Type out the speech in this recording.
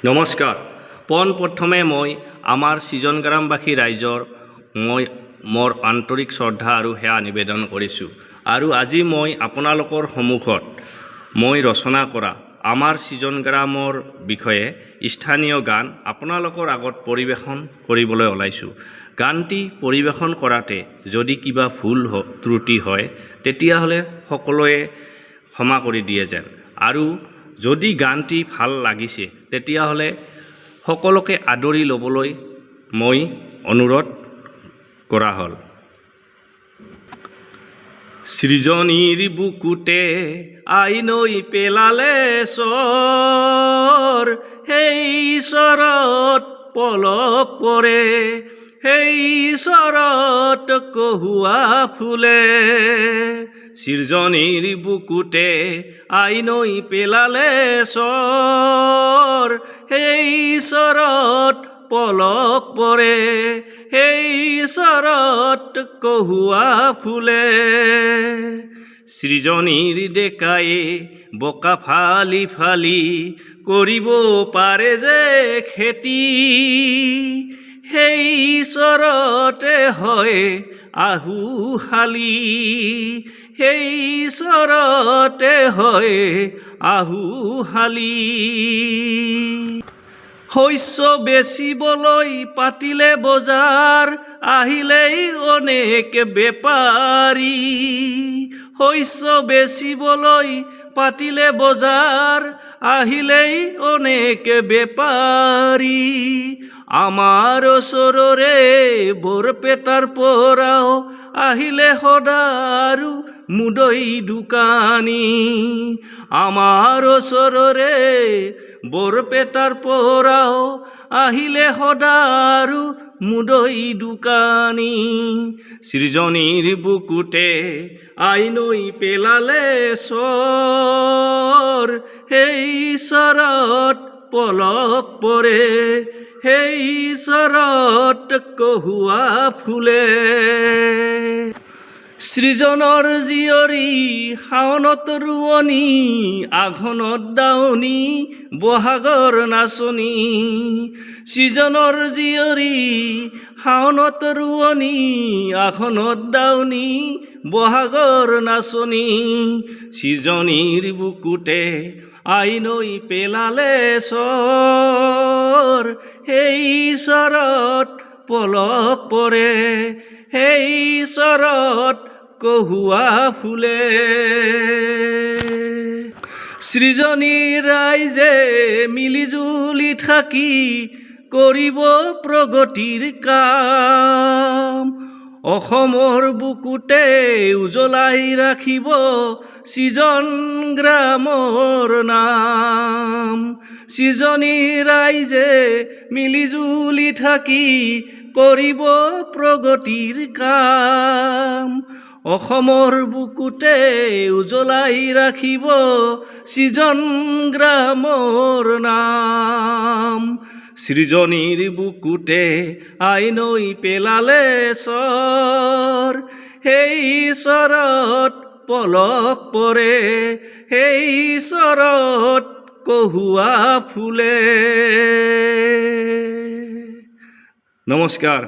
নমস্কাৰ। পোনপ্ৰথমে মই আমাৰ সৃজন গ্ৰামবাসী ৰাইজৰ মোৰ আন্তৰিক শ্ৰদ্ধা আৰু সেৱা নিবেদন কৰিছোঁ। আৰু আজি মই আপোনালোকৰ সন্মুখত মই ৰচনা কৰা আমাৰ সৃজন গ্ৰামৰ বিষয়ে স্থানীয় গান আপোনালোকৰ আগত পৰিৱেশন কৰিবলৈ ওলাইছোঁ। গানটি পৰিৱেশন কৰাতে যদি কিবা ভুল ত্ৰুটি হয় তেতিয়াহ'লে সকলোৱে ক্ষমা কৰি দিয়ে যেন। আৰু যদি গানটি ভাল লাগিছে তেতিয়াহ'লে সকলোকে আদৰি ল'বলৈ মই অনুৰোধ কৰা হ'ল। সৃজনীৰ বুকুতে আইনৈ পেলালে চৰ, সেই চৰত পলক পৰে, সেই চৰত কহুৱা ফুলে। সৃজনীৰ বুকুতে আইনৈ পেলালে চৰ, সেই চৰত পলক পৰে, সেই চৰত কহুৱা ফুলে। সৃজনীৰ ডেকায়ে বোকা ফালি ফালি কৰিব পাৰে যে খেতি, সেই চৰতে হয় আহু শালি, সেই চৰতে হয় আহু শালি। শস্য বেচিবলৈ পাতিলে বজাৰ, আহিলেই অনেক বেপাৰী। শস্য বেচিবলৈ পাতিলে বজাৰ, আহিলেই অনেক বেপাৰী। আমাৰ ওচৰৰে বৰপেটাৰ পৰাও আহিলে সদাৰু মুদৈ দোকানী। আমাৰ ওচৰৰে বৰপেটাৰ পৰাও আহিলে সদাৰু মুদৈ দোকানী। সৃজনীৰ বুকুতে আইনৈ পেলালে চৰ, সেই চৰত পলক পৰে, সেই চৰত কহুৱা ফুলে। সৃজনৰ জীয়ৰী শাওনত ৰোৱনী, আঘোণত দাৱনী, বহাগৰ নাচনী। সৃজনৰ জীয়ৰী শাওনত ৰোৱনী, আঘোণত দাৱনী, বহাগৰ নাচনী। সৃজনীৰ বুকুতে আইনৈ পেলালে চৰ, সেই চৰত পলক পৰে, সেই চৰত কহুৱা ফুলে। সৃজনীৰ ৰাইজে মিলি জুলি থাকি কৰিব প্ৰগতিৰ কাম, অসমৰ বুকুতে উজ্বলাই ৰাখিব সৃজন গ্ৰামৰ নাম। সৃজনীৰ ৰাইজে মিলি জুলি থাকি কৰিব প্ৰগতিৰ কাম, অসমৰ বুকুতে উজ্বলাই ৰাখিব সৃজন গ্ৰামৰ নাম। সৃজনীৰ বুকুতে আইনৈ পেলালে চৰ, সেই চৰত পলক পৰে, সেই চৰত কহুৱা ফুলে। নমস্কাৰ।